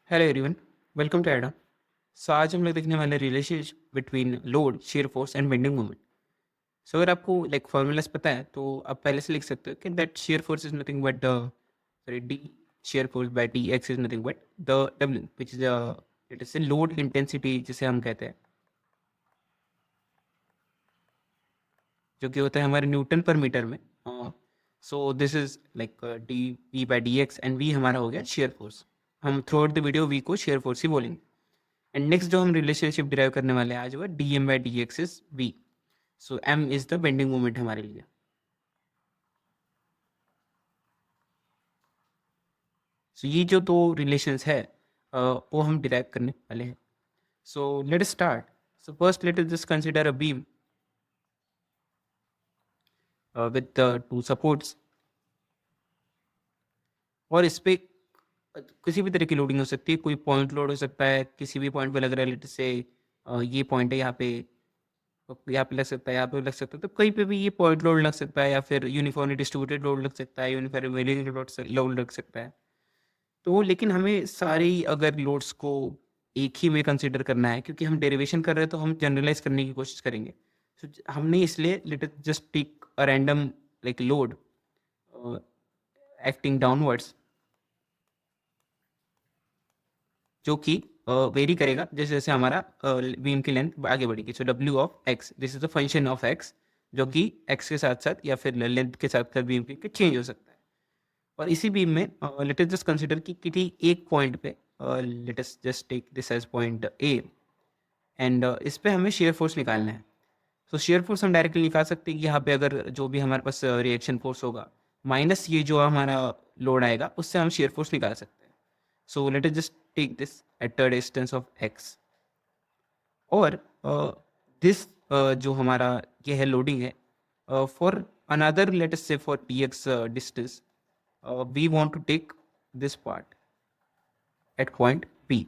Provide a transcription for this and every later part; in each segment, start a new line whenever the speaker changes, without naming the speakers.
Hello everyone, welcome to एडा। सो आज हम लोग देखने वाले relationship between load, shear force and bending moment. So अगर आपको लाइक फॉर्मूलाज पता है तो आप पहले से लिख सकते हो कि that shear force is nothing but sorry D shear force by D x is nothing but the W which is it is load intensity जिसे हम कहते हैं, जो कि होता है हमारे न्यूटन पर मीटर में। So this is like d p by D x and v हमारा हो गया shear फोर्स। हम throughout the video v को shear फोर्स ही बोलेंगे। एंड नेक्स्ट जो हम रिलेशनशिप डिराइव करने वाले हैं आज वो d m by D x is v. So m is the bending moment हमारे लिए। सो ये जो दो रिलेशंस है वो हम डिराइव करने वाले हैं। So let start. So first let us just consider a beam with two supports. और इस पे किसी भी तरह की लोडिंग हो सकती है, कोई पॉइंट लोड हो सकता है, किसी भी पॉइंट पे लग रहा है, लेट से ये पॉइंट है यहाँ पे, तो यहाँ पे लग सकता है, यहाँ पे लग सकता है, तो कहीं पे भी ये पॉइंट लोड लग सकता है, या फिर यूनिफॉर्मली डिस्ट्रीब्यूटेड लोड लग सकता है, यूनिफॉर्मली लोड लग सकता है। तो लेकिन हमें सारी अगर लोड्स को एक ही में कंसिडर करना है, क्योंकि हम डेरिवेशन कर रहे हैं तो हम जनरलाइज करने की कोशिश करेंगे। So, हमने इसलिए let us just take a random like load acting downwards, जो कि वेरी करेगा जैसे जैसे हमारा बीम की लेंथ आगे बढ़ेगी। So W of x, this is the function of x, जो कि एक्स के साथ साथ या फिर लेंथ के साथ साथ बीम के चेंज हो सकता है। और इसी बीम में लेट अस जस्ट कंसीडर कि किसी एक पॉइंट पे, let us just take this as point A, and इस पे हमें शेयर फोर्स निकालना है। तो शेयर फोर्स हम डायरेक्टली निकाल सकते हैं कि यहाँ पे अगर जो भी हमारे पास रिएक्शन फोर्स होगा माइनस ये जो हमारा लोड आएगा, उससे हम शेयर फोर्स निकाल सकते हैं। So let us just take this at a distance of x. और दिस जो हमारा ये है लोडिंग है, for another let us say for D X distance, we want to take this part at point P.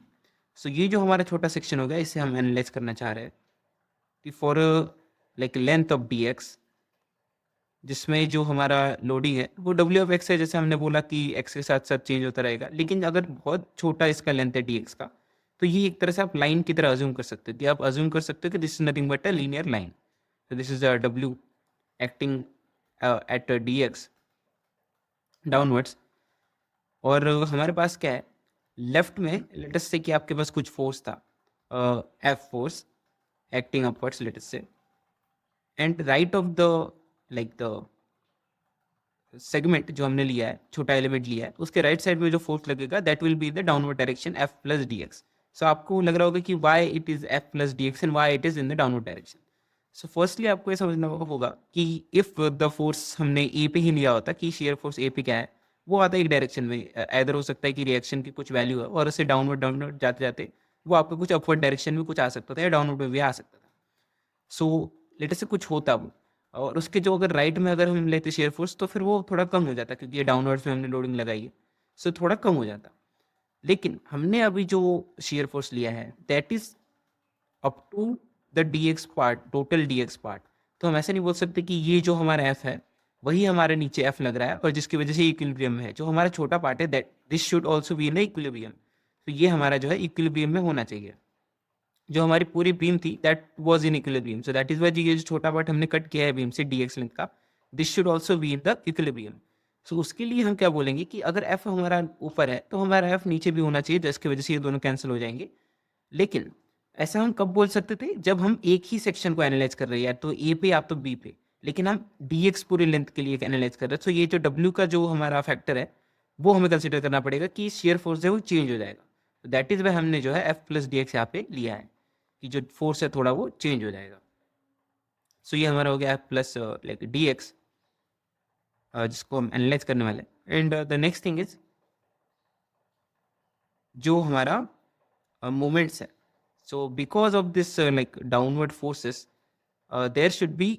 So ये जो हमारा छोटा सेक्शन हो गया, इसे हम एनालाइज करना चाह रहे हैं कि for like length of D x, जिसमें जो हमारा लोडिंग है वो डब्ल्यू ऑफ एक्स है, जैसे हमने बोला कि एक्स के साथ साथ चेंज होता रहेगा। लेकिन अगर बहुत छोटा इसका लेंथ है डी एक्स का, तो ये एक तरह से आप लाइन की तरह अज्यूम कर सकते हो, कि आप अज्यूम कर सकते हो कि this is nothing but a linear line. so this is a w acting at dx downwards. और हमारे पास क्या है लेफ्ट में, लेटस से कि आपके पास कुछ फोर्स था, F force acting upwards let's say, and right of the like the segment जो हमने लिया है, छोटा एलिमेंट लिया है, उसके राइट साइड में जो फोर्स लगेगा that will be the downward direction F plus D X. So आपको लग रहा होगा कि why it is F plus D x and why it is in the downward direction. So firstly आपको ये समझना होगा कि इफ द फोर्स हमने ए पे ही लिया होता कि शेयर फोर्स ए पे क्या है, वो आता है एक डायरेक्शन में, इधर हो सकता है कि रिएक्शन की कुछ वैल्यू है और उससे डाउनवर्ड डाउनवर्ड जाते जाते वो आपका कुछ अपवर्ड डायरेक्शन में कुछ आ सकता था, या डाउनवर्ड में भी आ सकता था। सो लेटर से कुछ होता वो, और उसके जो अगर राइट में अगर हम लेते शेयर फोर्स, तो फिर वो थोड़ा कम हो जाता, क्योंकि ये डाउनवर्ड्स में हमने लोडिंग लगाई है। सो थोड़ा कम हो जाता। लेकिन हमने अभी जो शेयर फोर्स लिया है that is up to the d x part, total d x part. तो हम ऐसे नहीं बोल सकते कि ये जो हमारा एफ है वही हमारे नीचे एफ लग रहा है और जिसकी वजह से इक्विलिब्रियम में है। जो हमारा छोटा पार्ट है that this should also be in equilibrium. तो ये हमारा जो है इक्विलिब्रियम में होना चाहिए। जो हमारी पूरी बीम थी that was in equilibrium, so that is why ये जो छोटा पार्ट हमने कट किया है बीम से डी एक्स लेंथ का, this should also be in the equilibrium. So उसके लिए हम क्या बोलेंगे कि अगर एफ हमारा ऊपर है तो हमारा एफ नीचे भी होना चाहिए, जिसकी वजह से ये दोनों कैंसिल हो जाएंगे। लेकिन ऐसा हम कब बोल सकते थे, जब हम एक ही सेक्शन को एनालाइज कर रहे हैं, या तो ए पे या तो बी पे, लेकिन हम डी एक्स पूरी लेंथ के लिए एनालाइज कर रहे हैं। तो ये जो डब्ल्यू का जो हमारा फैक्टर है वो हमें कंसिडर करना पड़ेगा कि शेयर फोर्स है वो चेंज हो जाएगा। दैट इज वाई हमने जो है एफ प्लस डी एक्स यहाँ पे लिया है, कि जो फोर्स है थोड़ा वो चेंज हो जाएगा। सो ये हमारा हो गया F plus like D X, जिसको हम एनालाइज करने वाले हैं। And the next thing is जो हमारा मोमेंट्स है। So because of this like downward forces, there should be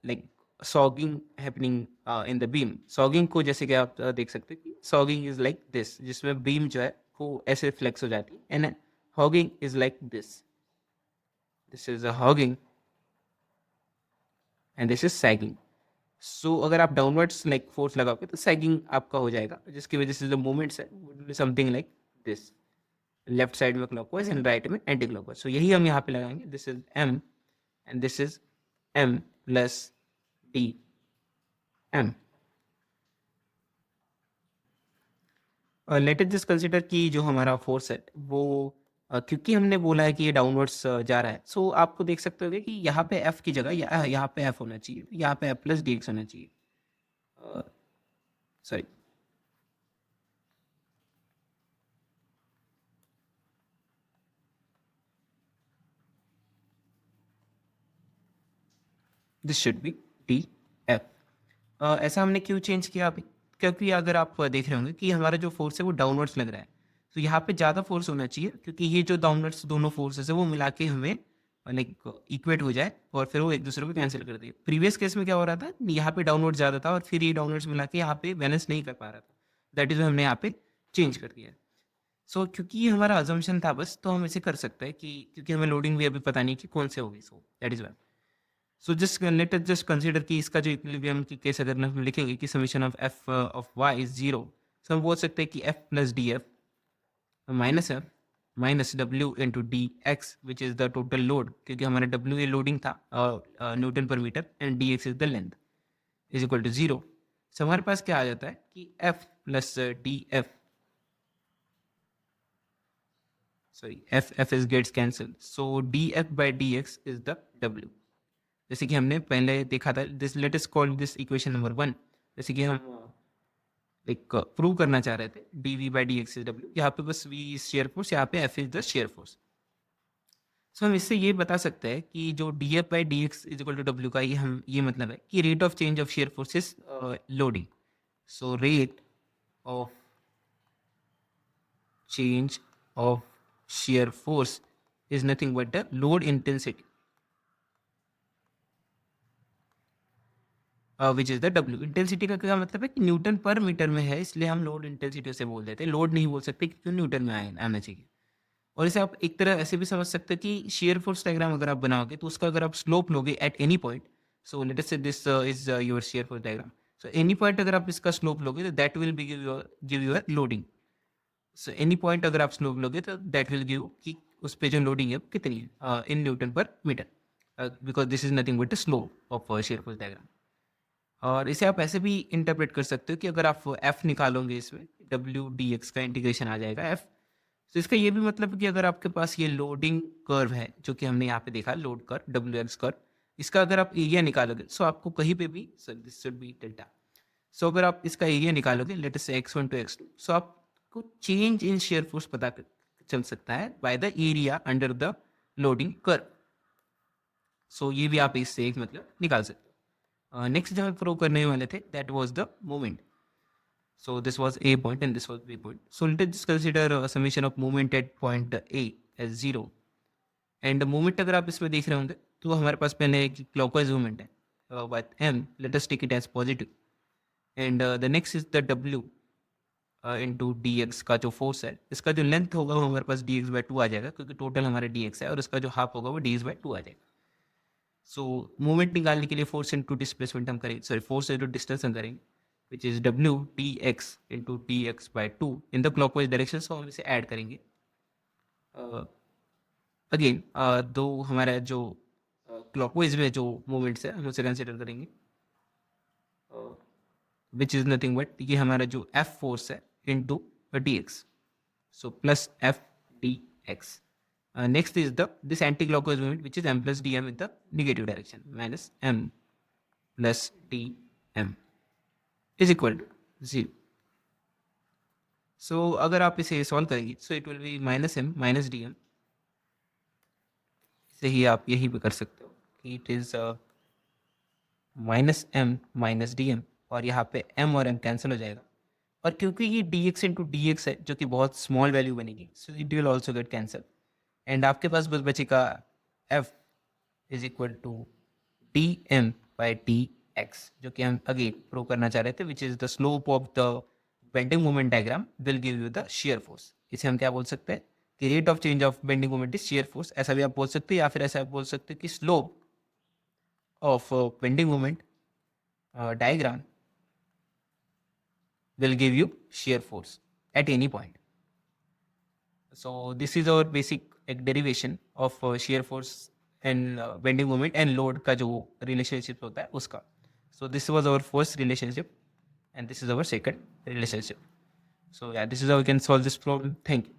like sagging happening in the beam. Sagging को जैसे कि आप देख सकते हैं कि सॉगिंग इज लाइक दिस, जिसमें बीम जो है वो ऐसे फ्लेक्स हो जाती है, and hogging is like this, this is a hogging and this is sagging. So अगर आप डाउनवर्ड्स लाइक फोर्स लगाओगे तो सैगिंग आपका हो जाएगा, जिसकी वजह से जो मूवमेंट्स है something like this. Left side में क्लॉकवाइज एंड राइट में एंटी क्लॉकवाइज. सो यही हम यहाँ पे लगाएंगे. This is m and this is m plus d m. Late us just consider कि जो हमारा फोर्स है वो क्योंकि हमने बोला है कि ये डाउनवर्ड्स जा रहा है, सो आपको देख सकते हो कि यहाँ पे f की जगह यहाँ पे f होना चाहिए, यहाँ पे f प्लस dx होना चाहिए. Sorry, this should B D F. ऐसा हमने क्यों चेंज किया अभी? क्योंकि अगर आप देख रहे होंगे कि हमारा जो फोर्स है वो डाउनवर्ड्स लग रहा है, तो यहाँ पे ज़्यादा फोर्स होना चाहिए, क्योंकि ये जो डाउनवर्ड्स दोनों फोर्सेस है वो मिला के हमें लाइक इक्वेट हो जाए और फिर वो एक दूसरे को कैंसिल कर दे. प्रीवियस केस में क्या हो रहा था, यहाँ पे डाउनवर्ड ज़्यादा था और फिर ये डाउनवर्ड्स मिला के यहाँ पे बैलेंस नहीं कर पा रहा था. दैट इज हमने यहाँ पे चेंज कर दिया. सो क्योंकि ये हमारा अजम्पशन था बस, तो हम इसे कर सकते हैं कि क्योंकि हमें लोडिंग भी अभी पता नहीं कि कौन से होगी. So that is why. So just let us just consider कि इसका जो इक्विलिब्रियम की केस अगर हम लिखेंगे कि summation of F of Y is zero, तो हम बोल सकते हैं कि F plus D F minus F minus W into D X which is the total load, क्योंकि हमारा डब्ल्यू ये लोडिंग था newton per metre and D x is the length, is equal to zero. So हमारे पास क्या आ जाता है कि F plus D F, sorry F is gets cancel, so D F by D x is the W. जैसे कि हमने पहले देखा था, this let us call this equation number 1. जैसे कि हम एक प्रूव करना चाह रहे थे D V by D x is W, यहाँ पे बस वी इज शेयर फोर्स, यहाँ पे F is the shear force. So हम इससे ये बता सकते हैं कि जो D F by D x is equal to W का ये मतलब है कि rate of change of shear force is loading. So rate of change of shear force is nothing but the load intensity, which is the W. Intensity का क्या मतलब है कि न्यूटन पर मीटर में है, इसलिए हम लोड इंटेंसिटी से बोल देते हैं, लोड नहीं बोल सकते क्योंकि न्यूटन में आना चाहिए. और इसे आप एक तरह ऐसे भी समझ सकते हैं कि शेयर फोर्स डायग्राम अगर आप बनाओगे तो उसका अगर आप स्लोप लोगे at any point, so let us say this is your shear force diagram. So any point अगर आप इसका स्लोप लोगे तो that will be give your loading. So any point अगर आप स्लोप लोगे तो दैट विल गिव कि उस पे जो लोडिंग है कितनी है in newton per metre, because this is nothing but the slope of shear force diagram. और इसे आप ऐसे भी इंटरप्रेट कर सकते हो कि अगर आप एफ निकालोगे इसमें डब्ल्यू डी एक्स का इंटीग्रेशन आ जाएगा एफ. तो इसका ये भी मतलब है कि अगर आपके पास ये लोडिंग कर्व है जो कि हमने यहाँ पे देखा load curve W x curve, इसका अगर आप एरिया निकालोगे सो आपको कहीं पे भी, sir this should be delta. So अगर आप इसका एरिया निकालोगे लेट अस से x1 टू x2, सो आपको चेंज इन शेयर फोर्स पता चल सकता है by the area under the loading curve. So ये भी आप इससे एक मतलब निकाल सकते हो. नेक्स्ट जो हम प्रूव करने वाले थे that was the moment. So this was A point and this was B point. So let us just consider a summation of moment at point A as 0. And moment अगर आप इसमें देख रहे होंगे तो हमारे पास पहले एक clockwise movement है, but M let us take it as positive. And the next is the W into dx का जो फोर्स है, इसका जो लेंथ होगा वो हमारे पास dx by 2 आ जाएगा, क्योंकि टोटल हमारे dx है और इसका जो हाफ होगा वो ds by 2 आ जाएगा. सो मूवमेंट निकालने के लिए फोर्स इंटू डिस्प्लेसमेंट हम करेंगे, सॉरी फोर्स इंटू डिस्टेंस हम करेंगे, which is W D X into D X by 2 in the clockwise direction. So हम इसे ऐड करेंगे. अगेन दो हमारा जो क्लॉकवाइज में जो मूवमेंट्स है हम उसे कंसिडर करेंगे, विच इज नथिंग बट ये हमारा जो एफ फोर्स है into D X, so plus F D x. Next is this anti-clockwise movement, which is m plus dm in the negative direction, minus m plus dm is equal to 0. So अगर आप इसे solve करेंगे so it will be minus m minus dm. इसे ही आप यही भी कर सकते हो कि it is minus m minus dm, और यहाँ पे m और m कैंसिल हो जाएगा, और क्योंकि ये dx इंटू dx है जो कि बहुत स्मॉल वैल्यू बनेगी, so it will also get cancelled. And आपके पास बस बचेगा f is equal to d m by D x, जो कि हम अगेन प्रूव करना चाह रहे थे, which is the slope of the bending moment diagram will give you the shear force. इसे हम क्या बोल सकते हैं कि rate of change of bending moment is shear force, ऐसा भी आप बोल सकते हैं, या फिर ऐसा आप बोल सकते हैं कि slope of bending moment diagram will give you shear force at any point. So this is our basic एक derivation of shear force and bending moment and load का जो relationship होता है उसका. So this was our first relationship and this is our second relationship. So yeah, this is how we can solve this problem. Thank you.